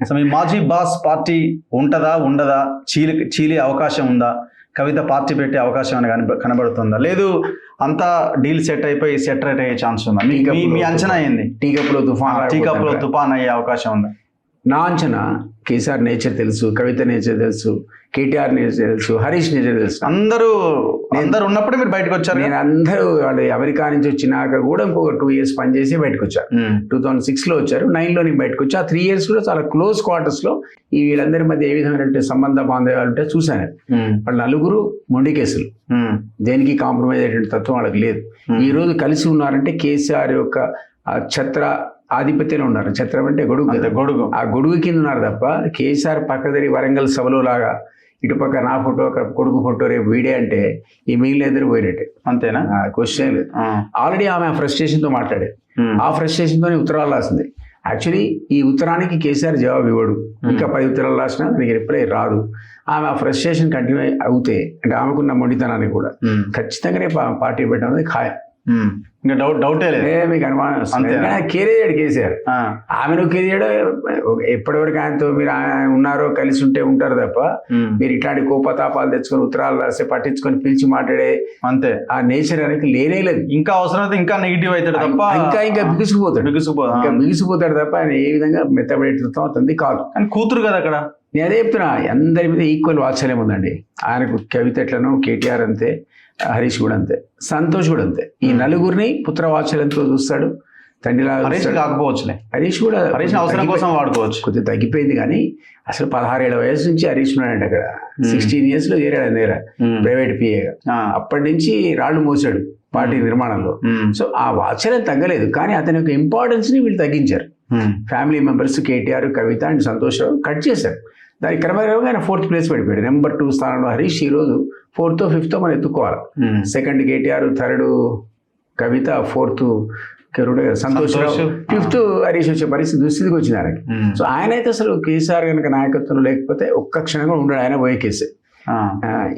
అసలు మీ మాజీ boss party ఉంటుందా ఉండదా, చీలే అవకాశం ఉందా, కవిత పార్టీ పెట్టే అవకాశం అని కనబడుతుందా, లేదు అంతా డీల్ సెట్ అయ్యే ఛాన్స్ ఉందా? మీ అంచనా ఏంది? టీ కప్పులో తుఫాన్ అయ్యే అవకాశం ఉందా? నా అంచనా కేసీఆర్ నేచర్ తెలుసు, కవిత నేచర్ తెలుసు, కేటీఆర్ నేచర్ తెలుసు, హరీష్ నేచర్ తెలుసు. అందరూ ఉన్నప్పుడే మీరు బయటకు వచ్చారు. నేను అందరూ వాళ్ళు అమెరికా నుంచి వచ్చినాక కూడా ఇంకొక 2 years పనిచేసి బయటకు వచ్చారు. 2006లో వచ్చారు, 9లో నేను బయటకు వచ్చా. 3 years కూడా చాలా క్లోజ్ క్వార్టర్స్లో ఈ వీళ్ళందరి మధ్య ఏ విధమైన సంబంధ బాంధవ్యాలు ఉంటే చూశాను. వాళ్ళు నలుగురు మొండి కేసులు, దేనికి కాంప్రమైజ్ అయ్యేటువంటి తత్వం వాళ్ళకి లేదు. ఈ రోజు కలిసి ఉన్నారంటే కేసీఆర్ యొక్క ఛత్ర ఆధిపత్యంలో ఉన్నారు. ఛత్రం అంటే గొడుగు, ఆ గొడుగు కింద ఉన్నారు తప్ప కేసీఆర్ పక్కదరి వరంగల్ సభలో లాగా ఇటుపక్క నా ఫోటో అక్కడ కొడుకు ఫోటో రేపు వీడే అంటే ఈ మిగిలిన ఎదురు పోయినట్టే. అంతేనా? క్వశ్చన్ లేదు. ఆల్రెడీ ఆమె ఫ్రస్ట్రేషన్తో మాట్లాడేది, ఆ ఫ్రస్ట్రేషన్తోనే ఉత్తరాలు రాసింది. యాక్చువల్లీ ఈ ఉత్తరానికి కేసీఆర్ జవాబు ఇవ్వడు, ఇంకా 10 ఉత్తరాలు రాసినా దానికి రిప్లై రాదు. ఆమె ఆ ఫ్రస్ట్రేషన్ కంటిన్యూ అవుతే అంటే ఆమెకున్న మొండితనాన్ని కూడా ఖచ్చితంగానే పార్టీ పెట్టడం అనేది ఖాయం. ఇంకా డౌటే లేదు. మీకు అనుమానం కేరేయాడు కేసీఆర్, ఆమెను కేరేయాడు. ఎప్పటివరకు ఆయనతో మీరు ఉన్నారో కలిసి ఉంటే ఉంటారు తప్ప మీరు ఇట్లాంటి కోపతాపాలు తెచ్చుకొని ఉత్తరాలు రాస్తే పట్టించుకొని పిలిచి మాట్లాడే అంతే ఆ నేచర్ అనేది లేనే లేదు. ఇంకా అవసరమైతే ఇంకా నెగిటివ్ అవుతాడు తప్ప ఇంకా బిగుసిపోతాడు తప్ప ఆయన ఏ విధంగా మెత్తబడేటం అతనిది కాదు. కానీ కూతురు కదా అక్కడ. నేను అదే చెప్తున్నా, అందరి మీద ఈక్వల్ వాత్సల్యం ఉందండి. ఆయనకు కవిత ఎట్లను, కేటీఆర్ అంతే, హరీష్ కూడా అంతే, సంతోష్ కూడా అంతే. ఈ నలుగురిని పుత్రవాత్సల్యంతో చూస్తాడు. తండ్రిలా కాకపోవచ్చులే, హరీష్ కూడా అవసరం కోసం వాడుకోవచ్చు. కొద్దిగా తగ్గిపోయింది కానీ అసలు 16 ఏళ్ల వయసు నుంచి హరీష్ ఉన్నాడంటే అక్కడ 16 years లో చేరాడు ఆయన దగ్గర ప్రైవేట్ పిఏగా. అప్పటి నుంచి రాళ్లు మోసాడు పార్టీ నిర్మాణంలో. సో ఆ వాత్సల్యం తగ్గలేదు, కానీ అతని యొక్క ఇంపార్టెన్స్ ని వీళ్ళు తగ్గించారు. Family members KTR, Kavitha and Santosh Rao cut చేశారు. దానికి క్రమక్రమంగా ఆయన 4th place పడిపోయాడు. నెంబర్ 2 స్థానంలో హరీష్ ఈ రోజు 4th or 5th మనం ఎత్తుకోవాలి. 2nd కేటీఆర్, 3rd కవిత, 4th సంతోష్ రావు, 5th హరీష్ వచ్చే పరిస్థితి దుస్థితికి వచ్చింది ఆయనకి. సో ఆయన అయితే అసలు కేసీఆర్ కనుక నాయకత్వంలో లేకపోతే ఒక్క క్షణంగా ఉండడు, ఆయన పోయే కేసే.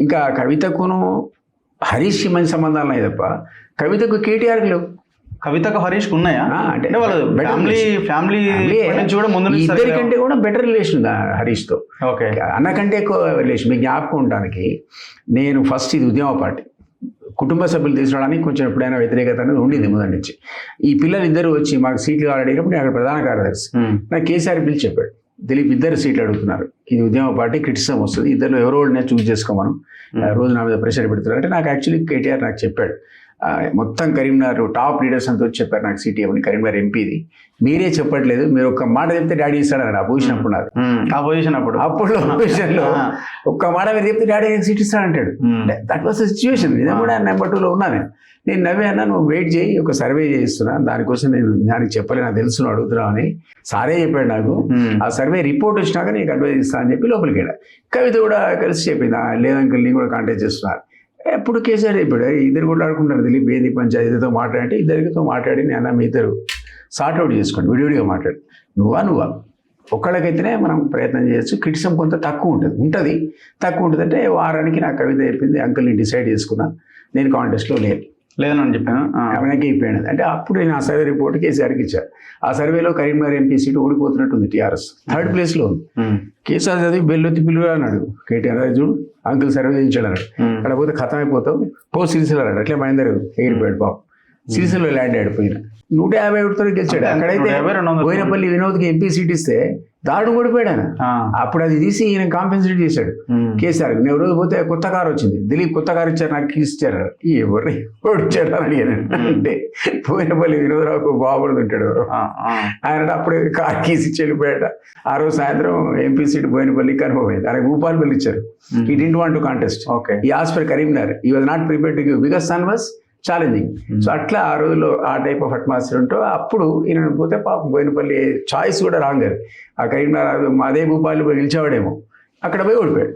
ఇంకా కవితకును హరీష్ మంచి సంబంధాలు ఉన్నాయి తప్ప కవితకు కేటీఆర్ లేవు. కవితకు హరీష్ ఉన్నాయా అంటే ఇద్దరికంటే కూడా బెటర్ రిలేషన్ ఉంది హరీష్ తో. అన్నకంటే ఎక్కువ రిలేషన్. మీకు జ్ఞాపకం ఉండడానికి నేను ఫస్ట్ ఇది ఉద్యమ పార్టీ కుటుంబ సభ్యులు తీసుకురావడానికి కొంచెం ఎప్పుడైనా వ్యతిరేకత అనేది ఉండింది మొదటి నుంచి. ఈ పిల్లలు ఇద్దరు వచ్చి మాకు సీట్లు కావాలి అడిగినప్పుడు నేను అక్కడ ప్రధాన కార్యదర్శి నాకు కేసీఆర్ పిలిచి చెప్పాడు, దిలీప్ 2 సీట్లు అడుగుతున్నారు, ఇది ఉద్యమ పార్టీ, క్రిటిసిజం వస్తుంది, ఇద్దరు ఎవరో చూస్ చేసుకోమను, రోజు నా మీద ప్రెషర్ పెడుతున్నారు అంటే నాకు యాక్చువల్లీ కేటీఆర్ నాకు చెప్పాడు. మొత్తం కరీంనగర్ టాప్ లీడర్స్ అంతా వచ్చి చెప్పారు నాకు సీట్ ఇవ్వని, కరీంనగర్ ఎంపీది, మీరే చెప్పట్లేదు, మీరు ఒక్క మాట చెప్తే డాడీ ఇస్తాడన్నాడు. ఆ పొజిషన్ అప్పుడు నాకు, అప్పుడు పొజిషన్లో ఒక్క మాట మీరు చెప్తే డాడీ సీట్ ఇస్తాడంటాడు. That was the situation. ఇదే కూడా నెంబర్ 2లో ఉన్నాను. నేను నవ్వే అన్నా, నువ్వు వెయిట్ చేయి, ఒక సర్వే చేయిస్తున్నా, దానికోసం నేను దానికి చెప్పలే, నాకు తెలుసు నువ్వు అడుగుతున్నావు అని సారే చెప్పాడు నాకు. ఆ సర్వే రిపోర్ట్ వచ్చినాక నీకు అడ్వైజ్ ఇస్తా అని చెప్పి లోపలికి వెళ్ళా. కవిత కూడా కలిసి చెప్పింది, లేదంకల్ నేను కూడా కాంటాక్ట్ చేస్తున్నారు. ఎప్పుడు కేసీఆర్ చెప్పాడు, ఇద్దరు కూడా ఆడుకుంటారు, దిలీప్ ఏది పంచాయతీతో మాట్లాడంటే ఇద్దరితో మాట్లాడి నేను మీ ఇద్దరు సార్ట్అవుట్ చేసుకోండి, విడివిడిగా మాట్లాడు, నువ్వా ఒక్కళ్ళకైతేనే మనం ప్రయత్నం చేయొచ్చు. క్రిటిసిజం కొంత తక్కువ ఉంటుంది తక్కువ ఉంటుంది అంటే వారానికి నాకు కవిత చెప్పింది, అంకుల్ని డిసైడ్ చేసుకున్నా, నేను కాంటెస్ట్లో లేదని చెప్పాను, ఆమెకి అయిపోయాడు అంటే. అప్పుడు నేను ఆ సర్వే రిపోర్ట్ కేసీఆర్కి ఇచ్చాను. ఆ సర్వేలో కరీంనగర్ ఎంపీ సీటు ఓడిపోతున్నట్టుంది, టీఆర్ఎస్ 3rd place ఉంది. కేసీఆర్ చదివి బెల్లొత్తి పిలుగా అన్నాడు, కేటీఆర్ చూడు అంకుల్ సర్వే చేయించాడు అన్నాడు. అక్కడ పోతే ఖతం అయిపోతావు, సిరిసిల్ల అన్నాడు. అట్లే మహేందర్ ఎగిరిపోయాడు పాపం, సిరిసిల్లో ల్యాండ్ ఆడిపోయిన 151తో గెలిచాడు. అక్కడైతే బోయినపల్లి వినోద్కి ఎంపీ సీట్ ఇస్తే దారుడు ఓడిపోయాడు ఆయన. అప్పుడు అది తీసి ఈయన కాంపెన్సేట్ చేశాడు కేసీఆర్. నేను రోజు పోతే కొత్త కారు వచ్చింది, దిలీప్ కొత్త కారు ఇచ్చారు, నాకు కీస్ ఇచ్చారు. ఎవరు ఓడిచ్చాడు అని అడిగాను. అంటే బోయినపల్లి వినోదరావుకు బాబుడు ఉంటాడు ఆయన, అప్పుడే కారు కీస్ ఇచ్చి వెళ్ళిపోయాడు. ఆ రోజు సాయంత్రం ఎంపీ సీట్ బోయినపల్లికి కన్ఫర్మ్ అయింది. ఆయనకు భూపాలపల్లి ఇచ్చారు. He didn't want to contest, ఈ ఆస్ ఫర్ కరీంనగర్, ఈ was not prepared to give because son was challenging. So అట్లా ఆ రోజుల్లో ఆ టైప్ ఆఫ్ అట్మాస్ఫియర్ ఉంటూ అప్పుడు ఈయన పోతే పాపం బోయినపల్లి చాయిస్ కూడా రాంగ్. ఆ కరీంనగర్ అదే భూపాలు పోయి నిలిచేవాడేమో, అక్కడ పోయి ఓడిపోయాడు.